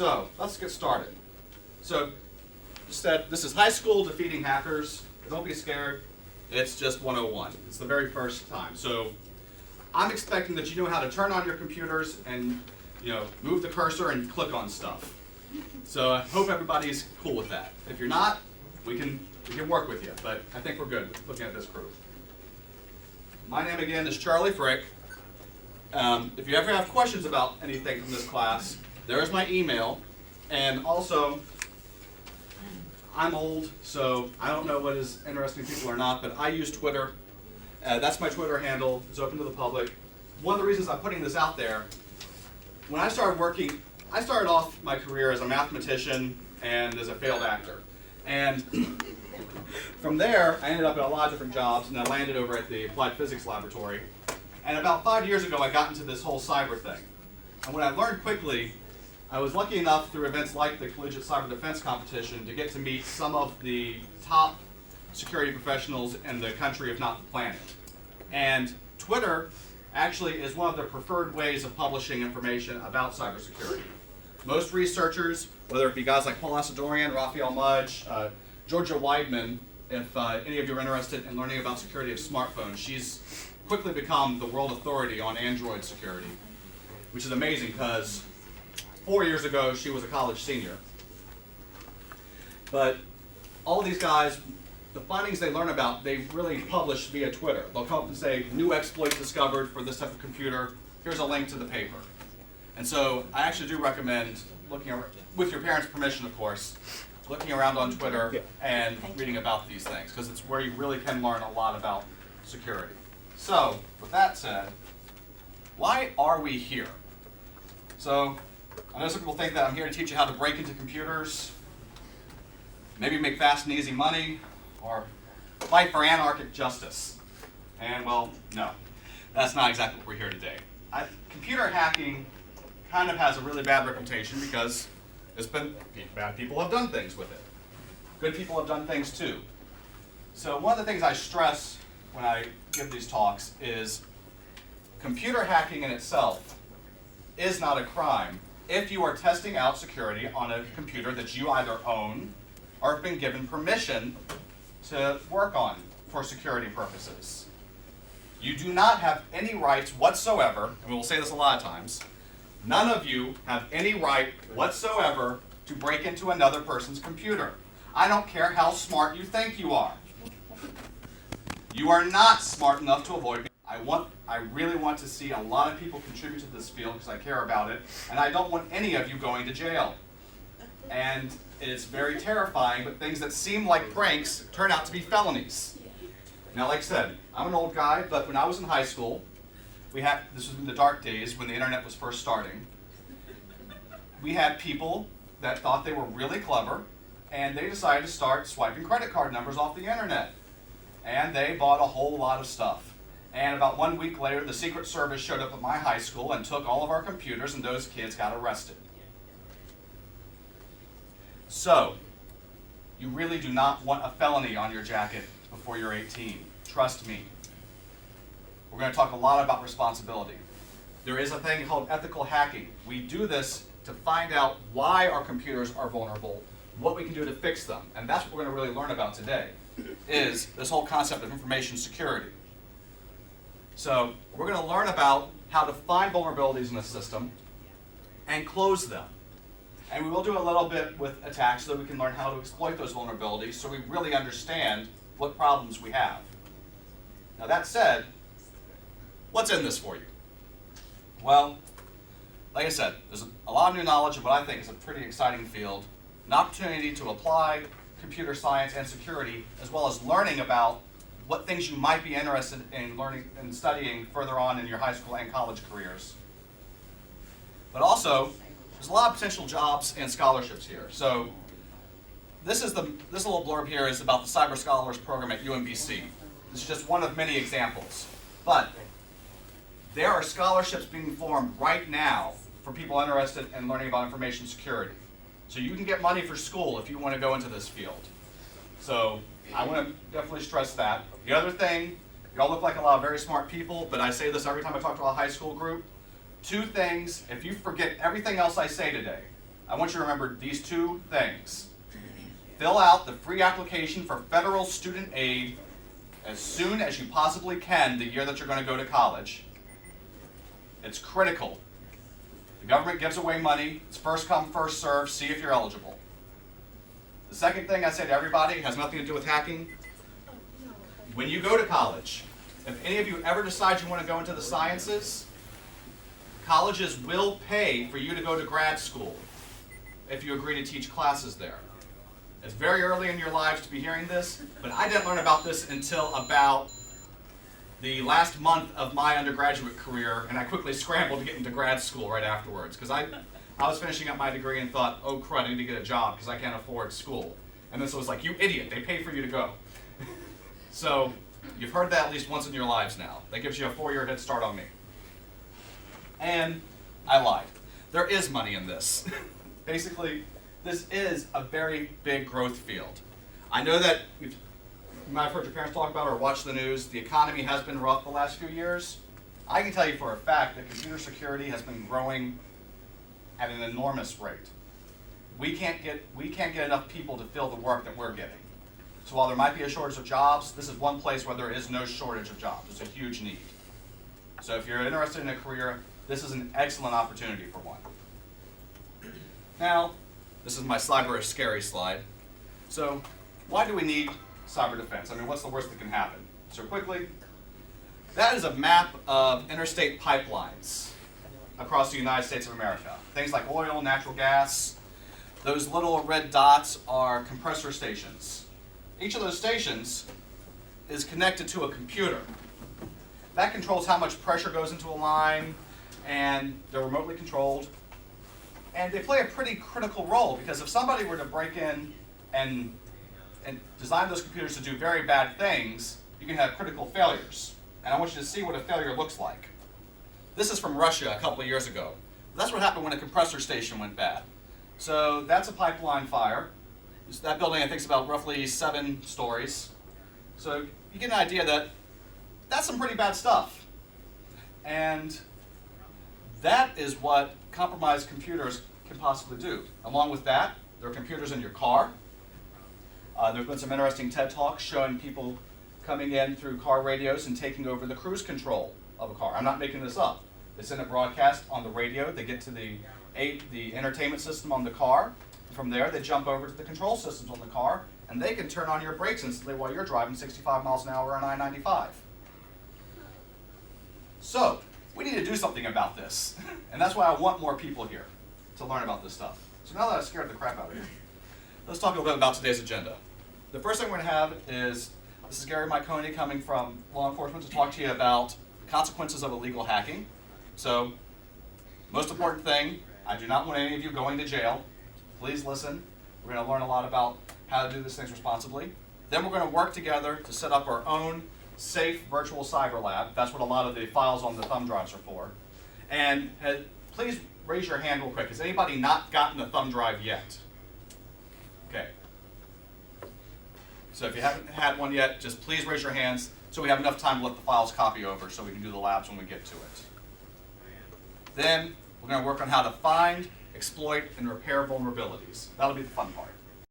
So let's get started. So this is high school defeating hackers. Don't be scared. It's just 101. It's the very first time. So I'm expecting that you know how to turn on your computers and move the cursor and click on stuff. So I hope everybody's cool with that. If you're not, we can work with you. But I think we're good looking at this crew. My name again is Charlie Frick. If you ever have questions about anything from this class, there's my email. And also, I'm old, so I don't know what is interesting to people or not, but I use Twitter. That's my Twitter handle. It's open to the public. One of the reasons I'm putting this out there, when I started working, I started off my career as a mathematician and as a failed actor. And from there, I ended up in a lot of different jobs, and I landed over at the Applied Physics Laboratory. And about 5 years ago, I got into this whole cyber thing. And what I learned quickly, I was lucky enough through events like the Collegiate Cyber Defense Competition to get to meet some of the top security professionals in the country, if not the planet. And Twitter actually is one of the preferred ways of publishing information about cybersecurity. Most researchers, whether it be guys like Paul Asadorian, Raphael Mudge, Georgia Weidman, if any of you are interested in learning about security of smartphones, she's quickly become the world authority on Android security, which is amazing because 4 years ago she was a college senior. But all these guys, the findings they learn about, they really publish via Twitter. They'll come up and say, new exploit discovered for this type of computer. Here's a link to the paper. And so I actually do recommend looking, with your parents' permission, of course, looking around on Twitter and reading about these things, because it's where you really can learn a lot about security. So, with that said, why are we here? So, I know some people think that I'm here to teach you how to break into computers, maybe make fast and easy money, or fight for anarchic justice. And well, no, that's not exactly what we're here today. Computer hacking kind of has a really bad reputation because bad people have done things with it. Good people have done things too. So one of the things I stress when I give these talks is computer hacking in itself is not a crime if you are testing out security on a computer that you either own or have been given permission to work on for security purposes. You do not have any rights whatsoever, and we will say this a lot of times, none of you have any right whatsoever to break into another person's computer. I don't care how smart you think you are. You are not smart enough to avoid. I really want to see a lot of people contribute to this field because I care about it, and I don't want any of you going to jail. And it's very terrifying, but things that seem like pranks turn out to be felonies. Now, like I said, I'm an old guy, but when I was in high school, this was in the dark days when the internet was first starting, we had people that thought they were really clever, and they decided to start swiping credit card numbers off the internet. And they bought a whole lot of stuff. And about 1 week later, the Secret Service showed up at my high school and took all of our computers, and those kids got arrested. So, you really do not want a felony on your jacket before you're 18. Trust me. We're going to talk a lot about responsibility. There is a thing called ethical hacking. We do this to find out why our computers are vulnerable, what we can do to fix them. And that's what we're going to really learn about today, is this whole concept of information security. So we're going to learn about how to find vulnerabilities in the system and close them. And we will do a little bit with attacks so that we can learn how to exploit those vulnerabilities so we really understand what problems we have. Now that said, what's in this for you? Well, like I said, there's a lot of new knowledge in what I think is a pretty exciting field, an opportunity to apply computer science and security, as well as learning about what things you might be interested in learning and studying further on in your high school and college careers. But also, there's a lot of potential jobs and scholarships here. So this little blurb here is about the Cyber Scholars Program at UMBC. This is just one of many examples. But there are scholarships being formed right now for people interested in learning about information security. So you can get money for school if you want to go into this field. So I want to definitely stress that. The other thing, y'all look like a lot of very smart people, but I say this every time I talk to a high school group. 2 things, if you forget everything else I say today, I want you to remember these two things. Fill out the free application for federal student aid as soon as you possibly can the year that you're going to go to college. It's critical. The government gives away money. It's first come, first serve. See if you're eligible. The second thing I say to everybody has nothing to do with hacking. When you go to college, if any of you ever decide you want to go into the sciences, colleges will pay for you to go to grad school if you agree to teach classes there. It's very early in your lives to be hearing this, but I didn't learn about this until about the last month of my undergraduate career, and I quickly scrambled to get into grad school right afterwards, because I was finishing up my degree and thought, oh crud, I need to get a job because I can't afford school. And this was like, you idiot, they pay for you to go. So you've heard that at least once in your lives now. That gives you a 4-year head start on me. And I lied. There is money in this. Basically, this is a very big growth field. I know that you might have heard your parents talk about or watch the news. The economy has been rough the last few years. I can tell you for a fact that computer security has been growing at an enormous rate. We can't get enough people to fill the work that we're getting. So while there might be a shortage of jobs, this is one place where there is no shortage of jobs. It's a huge need. So if you're interested in a career, this is an excellent opportunity for one. Now, this is my cyber scary slide. So why do we need cyber defense? I mean, what's the worst that can happen? So quickly, that is a map of interstate pipelines across the United States of America. Things like oil, natural gas. Those little red dots are compressor stations. Each of those stations is connected to a computer. That controls how much pressure goes into a line, and they're remotely controlled. And they play a pretty critical role, because if somebody were to break in and design those computers to do very bad things, you can have critical failures. And I want you to see what a failure looks like. This is from Russia a couple of years ago. That's what happened when a compressor station went bad. So that's a pipeline fire. That building, I think, is about roughly 7 stories. So you get an idea that that's some pretty bad stuff. And that is what compromised computers can possibly do. Along with that, there are computers in your car. There's been some interesting TED Talks showing people coming in through car radios and taking over the cruise control of a car. I'm not making this up. They send a broadcast on the radio. They get to the entertainment system on the car. From there, they jump over to the control systems on the car, and they can turn on your brakes instantly while you're driving 65 miles an hour on I-95. So, we need to do something about this. And that's why I want more people here to learn about this stuff. So now that I've scared the crap out of you, let's talk a little bit about today's agenda. The first thing we're going to have is, this is Gary Miconi coming from law enforcement to talk to you about the consequences of illegal hacking. So, most important thing, I do not want any of you going to jail. Please listen. We're going to learn a lot about how to do these things responsibly. Then we're going to work together to set up our own safe virtual cyber lab. That's what a lot of the files on the thumb drives are for. And please raise your hand real quick. Has anybody not gotten a thumb drive yet? Okay. So if you haven't had one yet, just please raise your hands so we have enough time to let the files copy over so we can do the labs when we get to it. Then we're going to work on how to find, exploit, and repair vulnerabilities. That'll be the fun part.